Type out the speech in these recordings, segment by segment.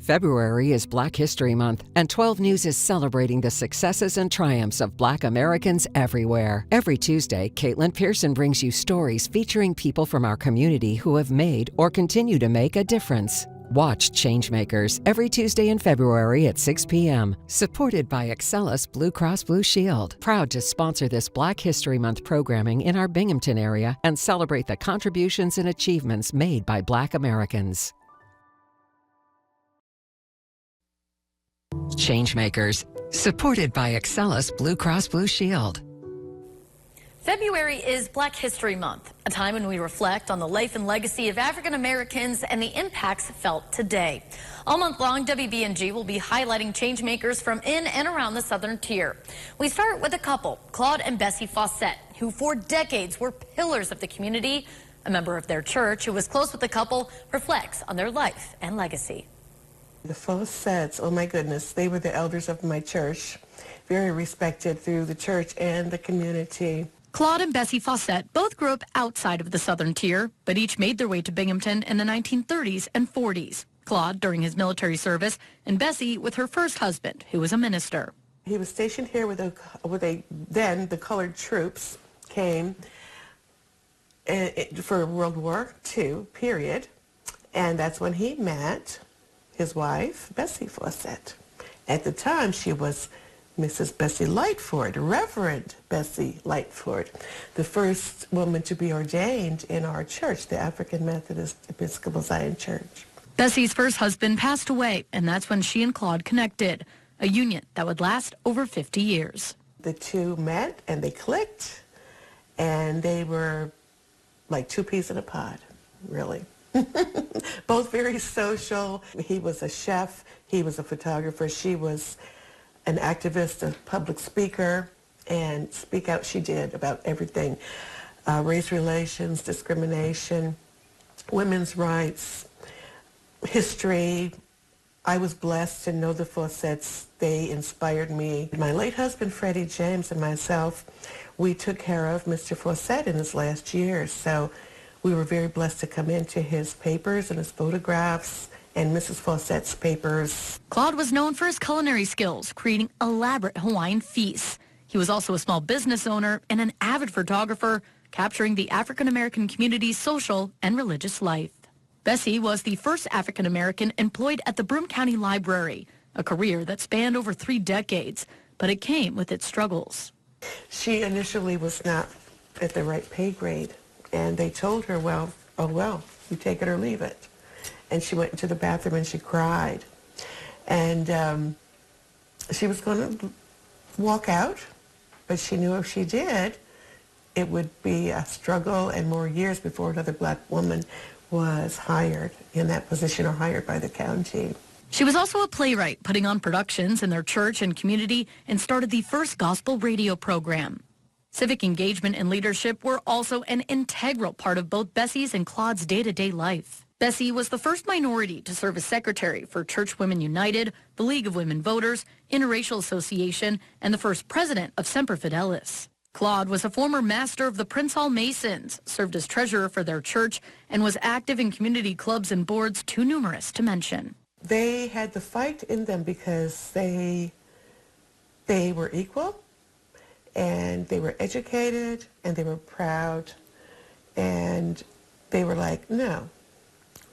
February is Black History Month, and 12 News is celebrating the successes and triumphs of Black Americans everywhere. Every Tuesday, Caitlin Pearson brings you stories featuring people from our community who have made or continue to make a difference. Watch Changemakers every Tuesday in February at 6 p.m. Supported by Excellus Blue Cross Blue Shield. Proud to sponsor this Black History Month programming in our Binghamton area and celebrate the contributions and achievements made by Black Americans. Changemakers, supported by Excellus Blue Cross Blue Shield. February is Black History Month, a time when we reflect on the life and legacy of African Americans and the impacts felt today. All month long, Wbng will be highlighting changemakers from in and around the Southern Tier. We start with a couple, Claude and Bessie Fawcett, who for decades were pillars of the community. A member of their church who was close with the couple reflects on their life and legacy. The Fawcetts, oh my goodness, they were the elders of my church, very respected through the church and the community. Claude and Bessie Fawcett both grew up outside of the Southern Tier, but each made their way to Binghamton in the 1930s and 40s. Claude during his military service, and Bessie with her first husband, who was a minister. He was stationed here then the colored troops came for World War II, period, and that's when he met his wife, Bessie Fawcett. At the time, she was Mrs. Bessie Lightford, Reverend Bessie Lightford, the first woman to be ordained in our church, the African Methodist Episcopal Zion Church. Bessie's first husband passed away, and that's when she and Claude connected, a union that would last over 50 years. The two met, and they clicked, and they were like two peas in a pod, really. Both very social. He was a chef, he was a photographer, she was an activist, a public speaker, and speak out she did about everything. Race relations, discrimination, women's rights, history. I was blessed to know the Fawcetts. They inspired me. My late husband, Freddie James, and myself, we took care of Mr. Fawcett in his last years, so we were very blessed to come into his papers and his photographs and Mrs. Fawcett's papers. Claude was known for his culinary skills, creating elaborate Hawaiian feasts. He was also a small business owner and an avid photographer, capturing the African American community's social and religious life. Bessie was the first African American employed at the Broome County Library, a career that spanned over 3 decades, but it came with its struggles. She initially was not at the right pay grade. And they told her, well, you take it or leave it. And she went into the bathroom and she cried. And she was going to walk out, but she knew if she did, it would be a struggle and more years before another black woman was hired in that position or hired by the county. She was also a playwright, putting on productions in their church and community, and started the first gospel radio program. Civic engagement and leadership were also an integral part of both Bessie's and Claude's day-to-day life. Bessie was the first minority to serve as secretary for Church Women United, the League of Women Voters, Interracial Association, and the first president of Semper Fidelis. Claude was a former master of the Prince Hall Masons, served as treasurer for their church, and was active in community clubs and boards too numerous to mention. They had the fight in them because they were equal. And they were educated, and they were proud, and they were like, no,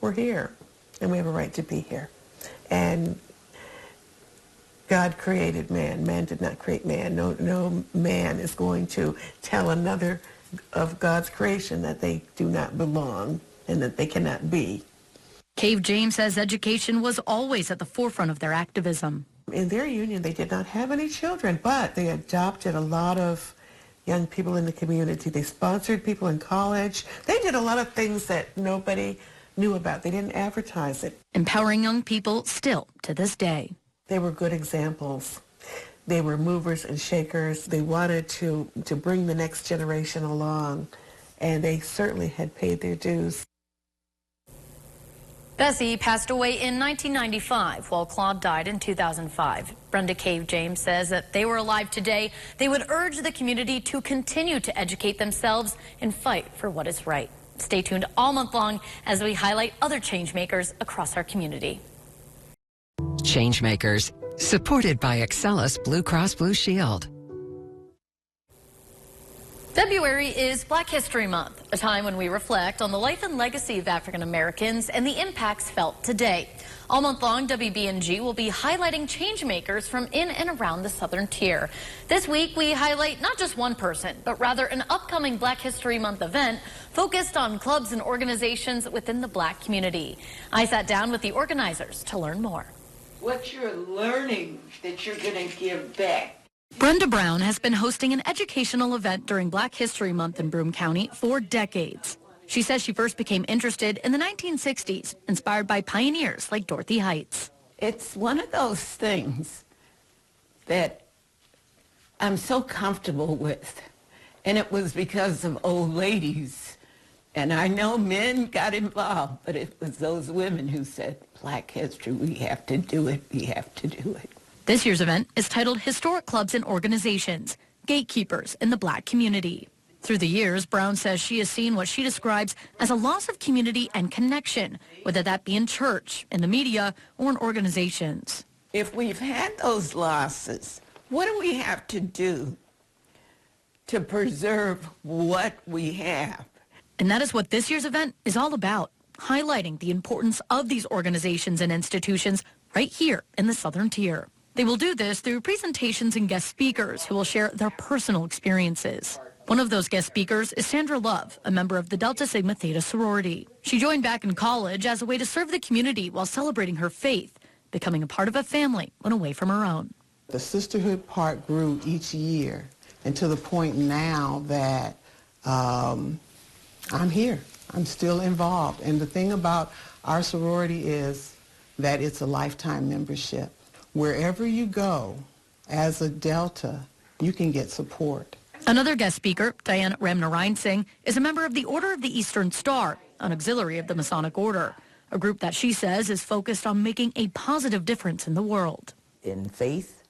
we're here, and we have a right to be here. And God created man. Man did not create man. No man is going to tell another of God's creation that they do not belong and that they cannot be. Cave James says education was always at the forefront of their activism. In their union, they did not have any children, but they adopted a lot of young people in the community. They sponsored people in college. They did a lot of things that nobody knew about. They didn't advertise it. Empowering young people still to this day. They were good examples. They were movers and shakers. They wanted to bring the next generation along, and they certainly had paid their dues. Bessie passed away in 1995, while Claude died in 2005. Brenda Cave James says that they were alive today, they would urge the community to continue to educate themselves and fight for what is right. Stay tuned all month long as we highlight other change makers across our community. Changemakers, supported by Excellus Blue Cross Blue Shield. February is Black History Month, a time when we reflect on the life and legacy of African Americans and the impacts felt today. All month long, Wbng will be highlighting changemakers from in and around the Southern Tier. This week, we highlight not just one person, but rather an upcoming Black History Month event focused on clubs and organizations within the Black community. I sat down with the organizers to learn more. What you're learning that you're going to give back. Brenda Brown has been hosting an educational event during Black History Month in Broome County for decades. She says she first became interested in the 1960s, inspired by pioneers like Dorothy Heights. It's one of those things that I'm so comfortable with, and it was because of old ladies. And I know men got involved, but it was those women who said, Black history, we have to do it, we have to do it. This year's event is titled Historic Clubs and Organizations, Gatekeepers in the Black Community. Through the years, Brown says she has seen what she describes as a loss of community and connection, whether that be in church, in the media, or in organizations. If we've had those losses, what do we have to do to preserve what we have? And that is what this year's event is all about, highlighting the importance of these organizations and institutions right here in the Southern Tier. They will do this through presentations and guest speakers who will share their personal experiences. One of those guest speakers is Sandra Love, a member of the Delta Sigma Theta sorority. She joined back in college as a way to serve the community while celebrating her faith, becoming a part of a family when away from her own. The sisterhood part grew each year, and to the point now that I'm here. I'm still involved. And the thing about our sorority is that it's a lifetime membership. Wherever you go as a Delta, you can get support. Another guest speaker, Diana Ramnarayan Singh, is a member of the Order of the Eastern Star, an auxiliary of the Masonic Order, a group that she says is focused on making a positive difference in the world. In faith,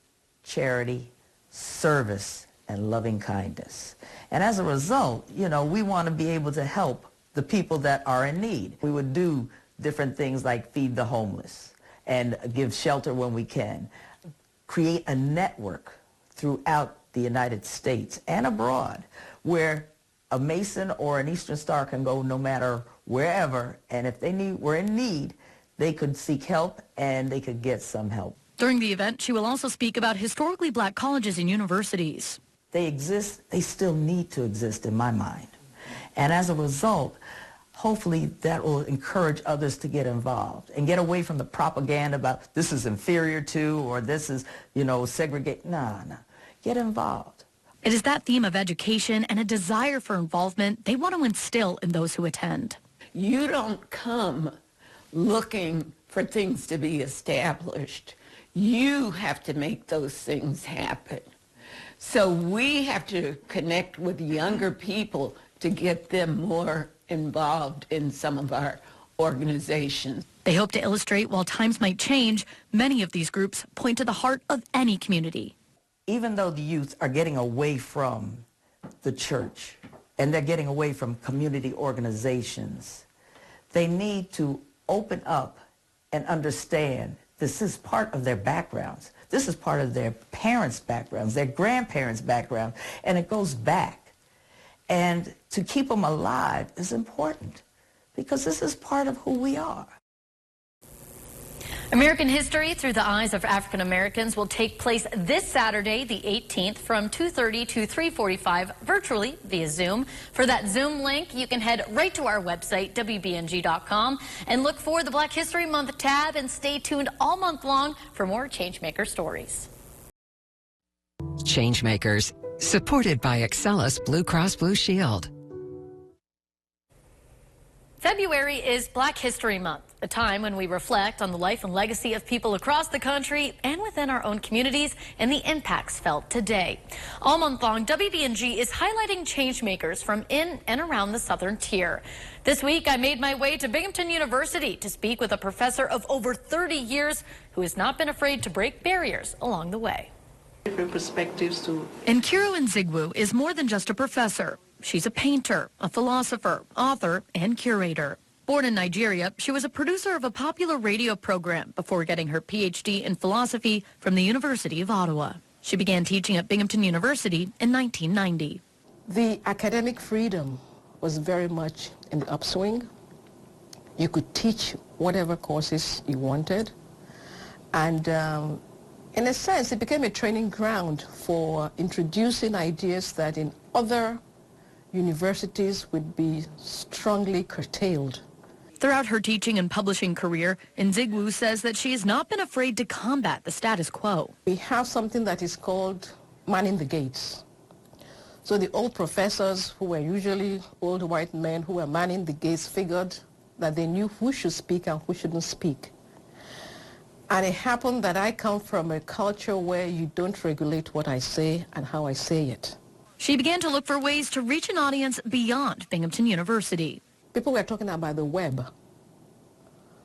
charity, service, and loving kindness. And as a result, we want to be able to help the people that are in need. We would do different things like feed the homeless and give shelter when we can, create a network throughout the United States and abroad where a Mason or an Eastern Star can go no matter wherever, and if were in need, they could seek help and they could get some help. During the event, she will also speak about historically Black colleges and universities. They exist, they still need to exist in my mind. And as a result, hopefully that will encourage others to get involved and get away from the propaganda about this is inferior to or this is, segregate. No. Get involved. It is that theme of education and a desire for involvement they want to instill in those who attend. You don't come looking for things to be established. You have to make those things happen. So we have to connect with younger people to get them more involved in some of our organizations. They hope to illustrate while times might change, many of these groups point to the heart of any community. Even though the youth are getting away from the church and they're getting away from community organizations, they need to open up and understand this is part of their backgrounds. This is part of their parents' backgrounds, their grandparents' background, and it goes back. And to keep them alive is important because this is part of who we are. American History Through the Eyes of African Americans will take place this Saturday, the 18th, from 2:30 to 3:45 virtually via Zoom. For that Zoom link, you can head right to our website, wbng.com, and look for the Black History Month tab and stay tuned all month long for more Changemaker stories. Changemakers, supported by Excellus Blue Cross Blue Shield. February is Black History Month, a time when we reflect on the life and legacy of people across the country and within our own communities and the impacts felt today. All month long, Wbng is highlighting changemakers from in and around the Southern Tier. This week, I made my way to Binghamton University to speak with a professor of over 30 years who has not been afraid to break barriers along the way. Different perspectives too. Nkiru Nzigwu is more than just a professor. She's a painter, a philosopher, author, and curator. Born in Nigeria, she was a producer of a popular radio program before getting her Ph.D. in philosophy from the University of Ottawa. She began teaching at Binghamton University in 1990. The academic freedom was very much in the upswing. You could teach whatever courses you wanted. And in a sense, it became a training ground for introducing ideas that in other universities would be strongly curtailed. Throughout her teaching and publishing career, Nzigwu says that she has not been afraid to combat the status quo. We have something that is called manning the gates. So the old professors, who were usually old white men who were manning the gates, figured that they knew who should speak and who shouldn't speak. And it happened that I come from a culture where you don't regulate what I say and how I say it. She began to look for ways to reach an audience beyond Binghamton University. People were talking about the web.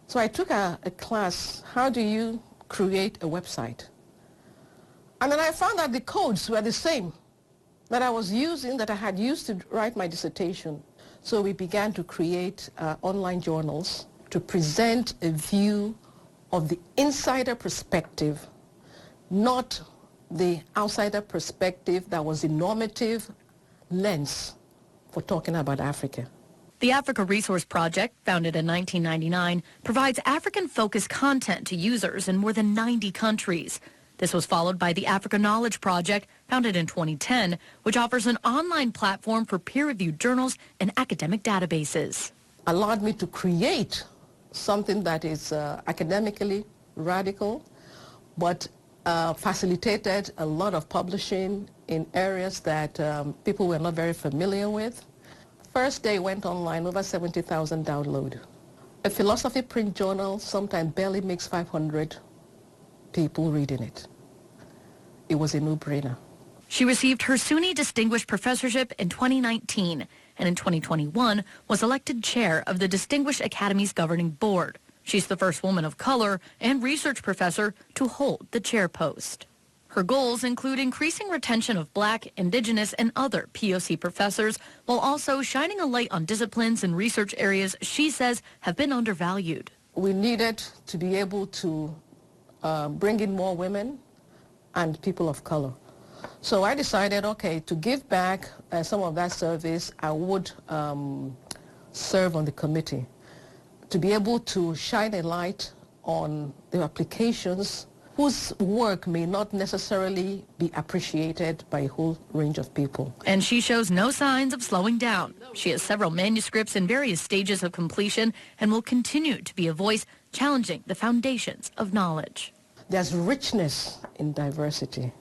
So I took a class, how do you create a website? And then I found that the codes were the same that I was using, that I had used to write my dissertation. So we began to create online journals to present a view of the insider perspective, not the outsider perspective that was the normative lens for talking about Africa. The Africa Resource Project, founded in 1999, provides African-focused content to users in more than 90 countries. This was followed by the Africa Knowledge Project, founded in 2010, which offers an online platform for peer-reviewed journals and academic databases. Allowed me to create something that is academically radical, but facilitated a lot of publishing in areas that people were not very familiar with. First day went online, over 70,000 downloads. A philosophy print journal sometimes barely makes 500 people reading it. It was a no-brainer. She received her SUNY Distinguished Professorship in 2019 and in 2021 was elected chair of the Distinguished Academy's governing board. She's the first woman of color and research professor to hold the chair post. Her goals include increasing retention of Black, Indigenous, and other POC professors, while also shining a light on disciplines and research areas she says have been undervalued. We needed to be able to bring in more women and people of color. So I decided, okay, to give back some of that service, I would serve on the committee to be able to shine a light on the applications whose work may not necessarily be appreciated by a whole range of people. And she shows no signs of slowing down. She has several manuscripts in various stages of completion and will continue to be a voice challenging the foundations of knowledge. There's richness in diversity.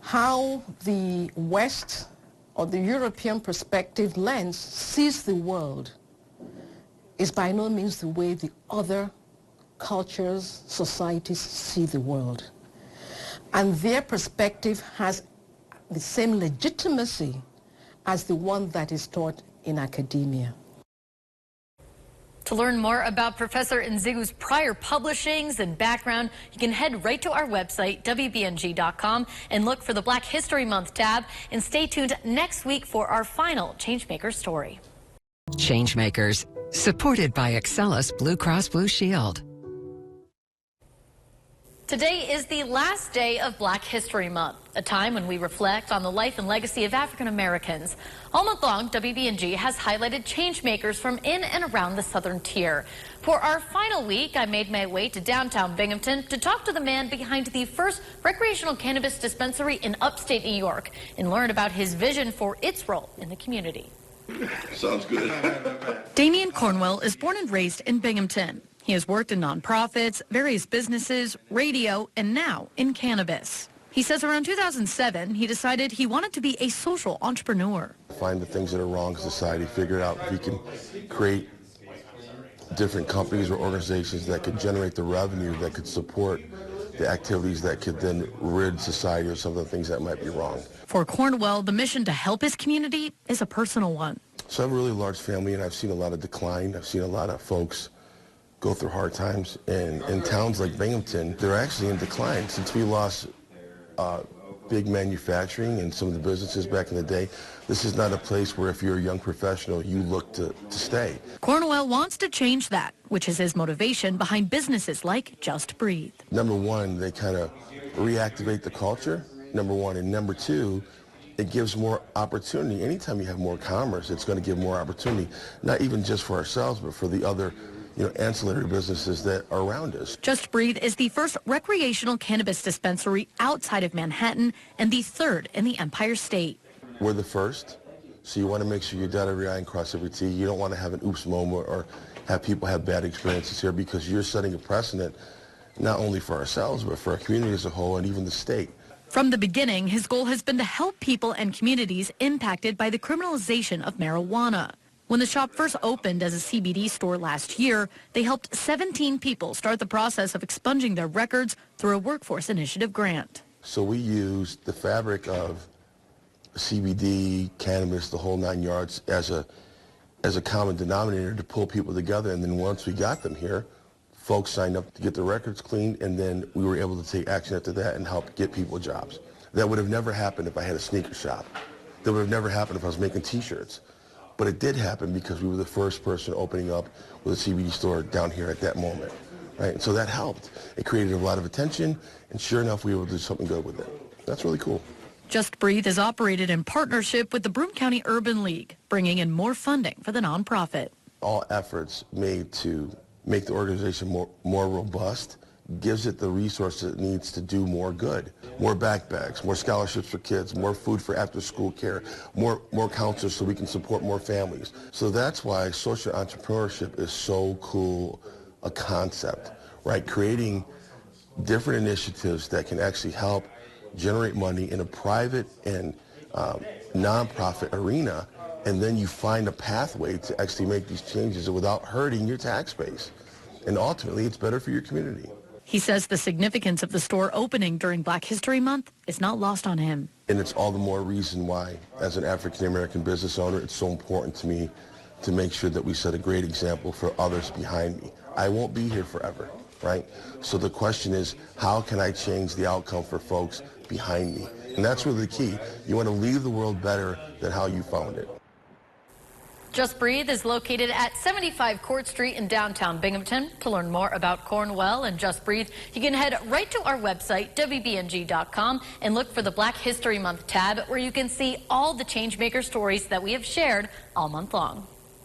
How the West or the European perspective lens sees the world is by no means the way the other cultures, societies see the world. And their perspective has the same legitimacy as the one that is taught in academia. To learn more about Professor Nzigwu's prior publishings and background, you can head right to our website, Wbng.com, and look for the Black History Month tab. And stay tuned next week for our final Changemaker story. Changemakers, supported by Excellus Blue Cross Blue Shield. Today is the last day of Black History Month, a time when we reflect on the life and legacy of African Americans. All month long, WBNG has highlighted changemakers from in and around the Southern Tier. For our final week, I made my way to downtown Binghamton to talk to the man behind the first recreational cannabis dispensary in upstate New York and learn about his vision for its role in the community. Sounds good. Damian Cornwell is born and raised in Binghamton. He has worked in nonprofits, various businesses, radio, and now in cannabis. He says around 2007, he decided he wanted to be a social entrepreneur. Find the things that are wrong in society, figure out if we can create different companies or organizations that could generate the revenue that could support the activities that could then rid society of some of the things that might be wrong. For Cornwell, the mission to help his community is a personal one. So I have a really large family, and I've seen a lot of decline. I've seen a lot of folks go through hard times. And in towns like Binghamton, they're actually in decline since we lost big manufacturing and some of the businesses back in the day, this is not a place where if you're a young professional, you look to stay. Cornwell wants to change that, which is his motivation behind businesses like Just Breathe. Number one, they kind of reactivate the culture, number one. And number two, it gives more opportunity. Anytime you have more commerce, it's going to give more opportunity, not even just for ourselves, but for the other ancillary businesses that are around us. Just Breathe is the first recreational cannabis dispensary outside of Manhattan and the third in the Empire State. We're the first, so you want to make sure you dot every I and cross every T. You don't want to have an oops moment or have people have bad experiences here, because you're setting a precedent not only for ourselves, but for our community as a whole and even the state. From the beginning, his goal has been to help people and communities impacted by the criminalization of marijuana. When the shop first opened as a CBD store last year, they helped 17 people start the process of expunging their records through a workforce initiative grant. So we used the fabric of CBD, cannabis, the whole 9 yards as a common denominator to pull people together. And then once we got them here, folks signed up to get their records cleaned, and then we were able to take action after that and help get people jobs. That would have never happened if I had a sneaker shop. That would have never happened if I was making T-shirts. But it did happen because we were the first person opening up with a CBD store down here at that moment. Right? And so that helped. It created a lot of attention, and sure enough, we were able to do something good with it. That's really cool. Just Breathe is operated in partnership with the Broome County Urban League, bringing in more funding for the nonprofit. All efforts made to make the organization more robust gives it the resources it needs to do more good. More backpacks, more scholarships for kids, more food for after-school care, more counselors so we can support more families. So that's why social entrepreneurship is so cool a concept, right? Creating different initiatives that can actually help generate money in a private and nonprofit arena, and then you find a pathway to actually make these changes without hurting your tax base. And ultimately, it's better for your community. He says the significance of the store opening during Black History Month is not lost on him. And it's all the more reason why, as an African-American business owner, it's so important to me to make sure that we set a great example for others behind me. I won't be here forever, right? So the question is, how can I change the outcome for folks behind me? And that's really the key. You want to leave the world better than how you found it. Just Breathe is located at 75 Court Street in downtown Binghamton. To learn more about Cornwell and Just Breathe, you can head right to our website, Wbng.com, and look for the Black History Month tab, where you can see all the changemaker stories that we have shared all month long.